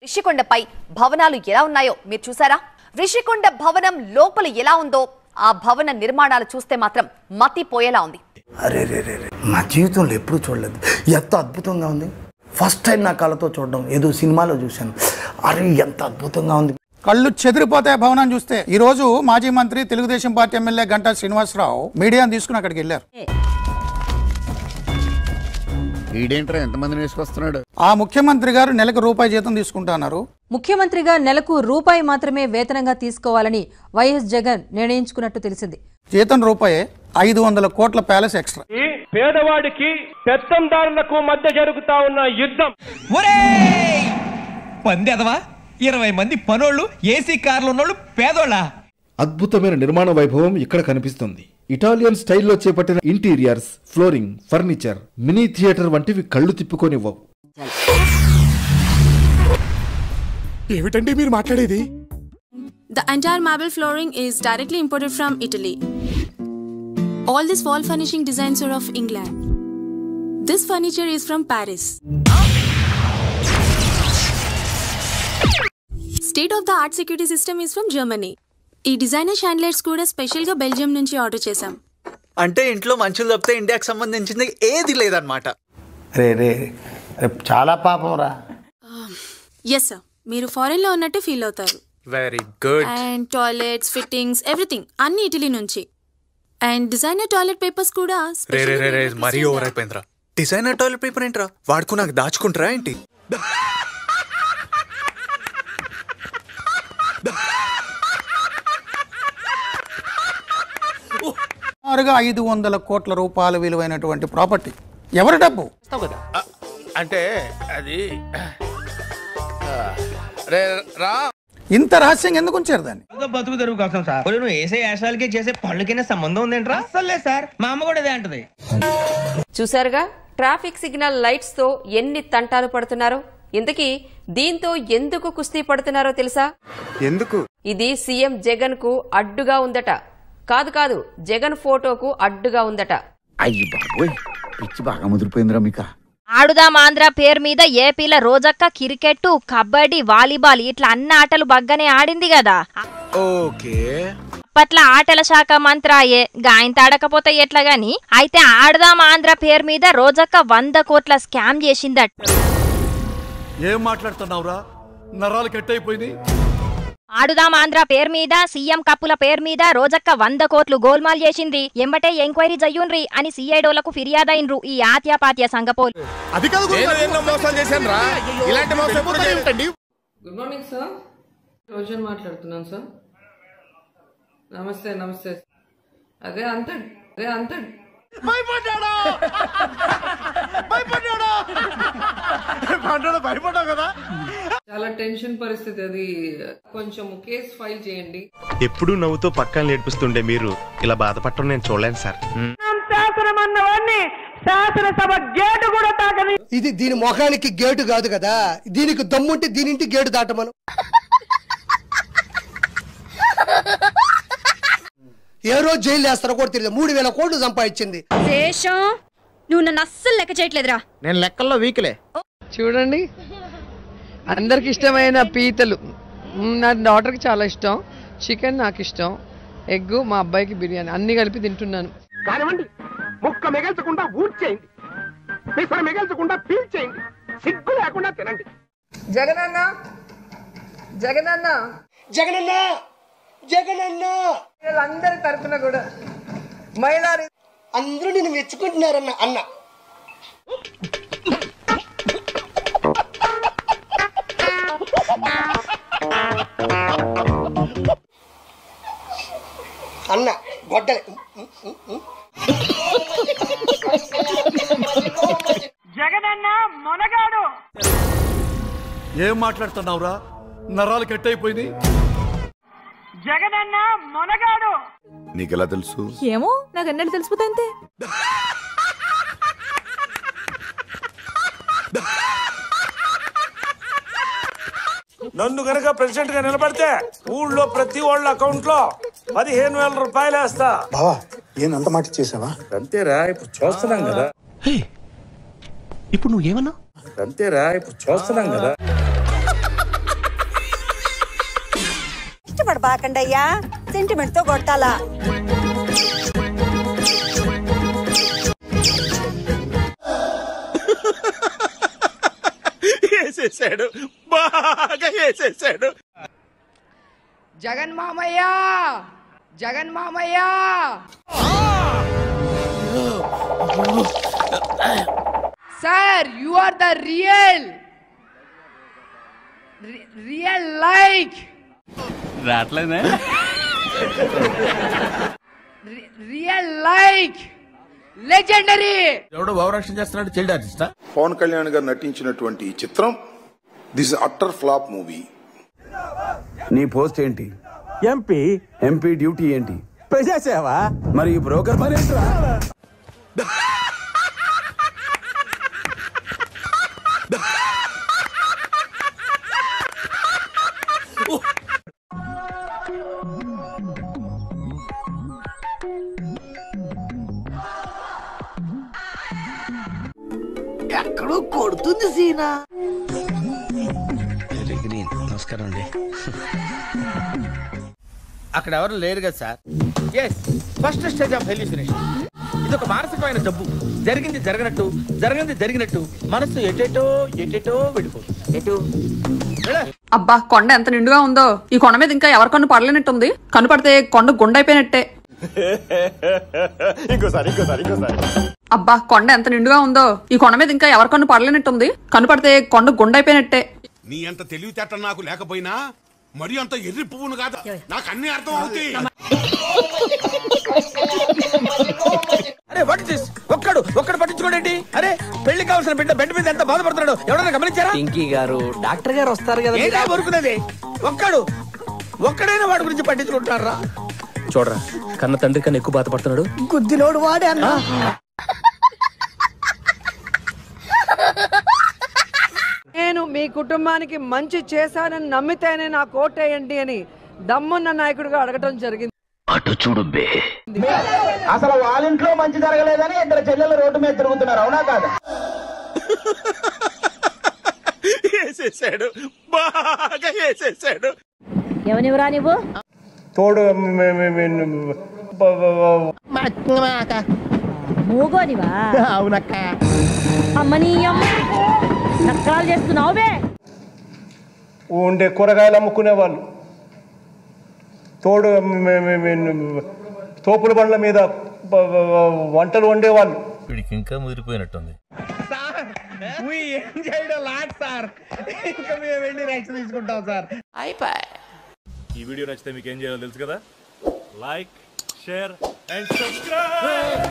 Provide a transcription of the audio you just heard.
రిషికొండపై భవనాలు ఎలా ఉన్నాయో మీరు చూసారా? రిషికొండ భవనం లోపల ఎలా ఉందో ఆ భవన నిర్మాణాలు చూస్తే మాత్రం మతిపోయేలా ఉంది. అరే రే రే నా జీవితంలో ఎప్పుడు చూడలేదు, ఎంత అద్భుతంగా ఉంది. ఫస్ట్ టైం నా కళ్ళతో చూడడం, ఏదో సినిమాలో చూశాను. అరే ఎంత అద్భుతంగా ఉంది, కళ్ళు చెదిరిపోతాయి భవనం చూస్తే. ఈ రోజు మాజీ మంత్రి తెలుగుదేశం పార్టీ ఎమ్మెల్యే గంటా శ్రీనివాసరావు మీడియాను తీసుకుని అక్కడికి వెళ్ళారు. ఆ ముఖ్యమంత్రి గారు నెలకు రూపాయి జీతం తీసుకుంటున్నారు. ముఖ్యమంత్రిగా నెలకు రూపాయి మాత్రమే వేతనంగా తీసుకోవాలని వైఎస్ జగన్ నిర్ణయించుకున్నట్టు తెలిసింది. జీతం రూపాయే, 500 కోట్ల ప్యాలెస్ ఎక్స్ట్రా. పేదవాడికి పెత్తందారులకు మధ్య జరుగుతా ఉన్న యుద్ధం. 20 మంది పనోళ్ళు, ఏసీ కార్లు ఉన్నోళ్ళు పేదోళ్ళ. అద్భుతమైన నిర్మాణ వైభవం ఇక్కడ కనిపిస్తుంది. ఇటాలియన్ స్టైల్లో చేపట్టిన interiors, flooring, furniture, mini theatre వంటివి కళ్ళు తిప్పుకోనివ్వవు. ఏమిటండి మీరు మాట్లాడేది? The entire marble flooring is directly imported from Italy. All this wall furnishing designs are of England. This furniture is from Paris. State of the art security system is from Germany. ఈ designer షాండ్లైర్స్ కూడా special గా Belgium నుంచి order చేశాం. అంటే ఇంట్లో మనుషులు తప్పితే ఇండియాకి సంబంధించింది ఏది లేదన్నమాట. రే రే చాలా పాపం రా. ఎస్ సార్, మీరు ఫారెన్ లో ఉన్నట్టు ఫీల్ అవుతారు. Very good. And toilets, fittings, everything అన్ని ఇటలీ నుంచి. అండ్ డిజైనర్ టాయిలెట్ పేపర్స్ కూడా మరీ ఓవర్ అయిపోయిందిరా. డిజైనర్ టాయిలెట్ పేపర్ ఏంట్రా? వాడుకు నాకు దాచుకుంటారా ఏంటి? సుమారుగా 500 కోట్ల రూపాయల విలువైనటువంటి ప్రాపర్టీ. ఎవరి డబ్బు? అంటే అది ఇంత రహస్యంగా ఎందుకు ఉంచారు దాన్ని? బతుకు తెరువు కోసం సార్. నువ్వు వేసే యాశాలకి చేసే పళ్ళకైనా సంబంధం ఉందేంట్రా? అసలే సార్, మా అమ్మ కూడా ఇదే అంటది. చూసారుగా ట్రాఫిక్ సిగ్నల్ లైట్స్ తో ఎన్ని తంటాలు పడుతున్నారో. ఇంతకీ దీంతో ఎందుకు కుస్తీ పడుతున్నారో తెలుసా? ఎందుకు? ఇది సీఎం జగన్ కు అడ్డుగా ఉందట. కాదు, జగన్ ఫోటోకు అడ్డుగా ఉందట. అయ్యి బాబోయ్, పిచ్చి బాగా ముదిరిపోయిందిరా మీకు. ఆడుదాం ఆంధ్ర పేరు మీద ఏపీల రోజక్క క్రికెట్, కబడ్డీ, వాలీబాల్ ఇట్లా అన్ని ఆటలు బగ్గనే ఆడింది కదా. ఓకే, అప్పట్ల ఆటల శాఖ మంత్రాయే గాయంత ఆడకపోతే ఎట్లా గాని. అయితే ఆడుదాం ఆంధ్ర పేరు మీద రోజక్క 100 కోట్ల స్కామ్ చేసిందట. ఏం మాట్లాడుతున్నావురా? నరాలు కట్ అయిపోయింది. ఆడుదాం ఆంధ్ర పేరు మీద, సీఎం కప్పుల పేరు మీద రోజక్క 100 కోట్లు గోల్మాల్ చేసింది. ఎంబటే ఎంక్వైరీ జయ్యుండ్రి అని సిఐడోలకు ఫిర్యాదైన్రు ఈ ఆత్యాపాత్య సంగపోలు. గుడ్ మార్నింగ్ సార్, రోజన్ మాట్లాడుతున్నాను సార్. నమస్తే. అదే అంత భయపడ్డావు కదా. చాలా టెన్షన్ పరిస్థితి, అది కొంచెం కేసు ఫైల్ చేయండి. ఎప్పుడు నవ్వుతో పక్కన నేర్పిస్తుండే మీరు ఇలా బాధపడటం నేను చూడలేను సార్. శాసనసభ గేటు కూడా తాకని. ఇది దీని మొఖానికి గేటు కాదు కదా, దీనికి దమ్ముంటే దీనింటి గేటు దాటమను. ఏ రోజు జైలు వేస్తారో కూడా తెలియదు. 3000 కోట్లు సంపాదించింది. శేషం, నువ్వు నన్ను అస్సలు లెక్క చేయట్లేదురా. నేను లెక్కల్లో వీక్లే. చూడండి, అందరికి ఇష్టమైన పీతలు నా డాటర్కి చాలా ఇష్టం. చికెన్ నాకు ఇష్టం, ఎగ్ మా అబ్బాయికి బిర్యానీ, అన్ని కలిపి తింటున్నాను. కానివ్వండి, ముక్క మిగల్చకుండా ఊడ్చేయండి, మిగల్చకుండా పీల్చేయండి, సిగ్గు లేకుండా తినండి. జగనన్న వీళ్ళందరి తరఫున కూడా మహిళా అందరూ నిన్ను మెచ్చుకుంటున్నారన్న అన్న. అన్న గొడ్డలి జగనన్న మొనగాడు. ఏం మాట్లాడుతున్నావురా? నరాలు కట్ అయిపోయింది. జగనన్న మొనగాడు. నీకెలా తెలుసు? ఏమో, నాకు అన్నట్టు తెలిసిపోతా అంతే. నన్ను గనక ప్రెసిడెంట్ గా నిలబడితే ఊళ్ళో ప్రతి వాళ్ళ అకౌంట్ లో 15,000 రూపాయలు వేస్తా. బావా, ఏనంత మాట చేసావా? అంతేరా, ఇప్పుడు చూస్తున్నాం కదా. ఇప్పుడు నువ్వేమన్నా? అంతేరా, ఇప్పుడు చూస్తున్నాం కదా. బాకండయ్యా, సెంటిమెంట్ తో కొట్టాలా. వేసేసాడు, బాగా వేసేసాడు. జగన్ మామయ్య, జగన్ మామయ్య. Sir, you are the real like రాట్లేదే రియల్ లైక్ లెజెండరీ. ఎవడో భావరక్షణ చేస్తున్నాడు, చైల్డ్ ఆర్టిస్టా? పవన్ కళ్యాణ్ గారు నటించినటువంటి ఈ చిత్రం దిస్ అట్టర్ ఫ్లాప్ మూవీ. నీ పోస్ట్ ఏంటి? ఎంపీ డ్యూటీ ఏంటి? ప్రజాసేవ. మరి ఈ బ్రోకర్ పని ఏంట్రా? ఎక్కడో కొడుతుంది సీనా. నమస్కారం అండి. అక్కడ ఎవరు లేరు కదా sir. Yes, first stage of hallucination. ఇది ఒక మానసికమైన జబ్బు. జరిగింది జరగనట్టు, జరగనిది జరిగినట్టు మనసు ఎటేటో వెళ్ళిపోతుంది. ఎటు అబ్బా, కొండ ఎంత నిండుగా ఉందో. ఈ కొండ మీద ఇంకా ఎవరి కన్ను పడలేనట్టుంది. కన్ను పడితే కొండ గుండైపోయినట్టే. ఇంకోసారి. అబ్బా, కొండ ఎంత నిండుగా ఉందో. ఈ కొండ మీద ఇంకా ఎవరి కన్ను పడలేనట్టుంది. కన్ను పడితే కొండ గుండైపోయినట్టే. నీ అంత తెలివితేటలు నాకు లేకపోయినా మరి అంత ఎర్రి పువ్వును కాదు, నాకు అన్ని అర్థం అవుతాయి. అరే వాట్ ఇస్ దిస్? ఒక్కడు పట్టించుకోండి. అరే పెళ్లి కావాల్సిన బిడ్డ బెడ్ మీద ఎంత బాధపడుతున్నాడు ఎవరైనా గమనించారా? పింకీ గారు, డాక్టర్ గారు వస్తారు కదా. ఏంటా బరుకునేది? ఒక్కడైనా వాడి గురించి పట్టించుకుంటున్నారా? చూడరా, కన్న తండ్రి కన్నా ఎక్కువ బాధపడుతున్నాడు. గుద్దిలోడు వాడే అన్న. నేను మీ కుటుంబానికి మంచి చేశానని నమ్మితేనే నాకు ఓటేయండి అని దమ్మున్న నాయకుడిగా అడగటం జరిగింది. అటు చూడు బే. అసలు వాళ్ళ ఇంట్లో మంచి జరగలేదని ఇద్దరు చెల్లెలు రోడ్డు మీద తిరుగుతున్నారు, అవునా కాదా? వేసేసాడు, బాగా వేసేసాడు. ఎవనివరా నువ్వు? తోడు మూగోనివా? అవునక్క. అమ్మని నక్కలు చేస్తున్నావు బే. ఉండే కూరగాయలు అమ్ముకునే వాళ్ళు, తోడు తోపుల బండ్ల మీద వంటలు వండేవాళ్ళు. వీడికి ఇంకా ముదిరిపోయినట్టుంది. ఏం చేయడం లాట్ సార్. ఇంకా మేము వెళ్ళి రైట్స్ తీసుకుంటాం సార్. అయిపోయి. ఈ వీడియో నచ్చితే మీకు ఏం చేయాలో తెలుసు కదా. Like, share and subscribe.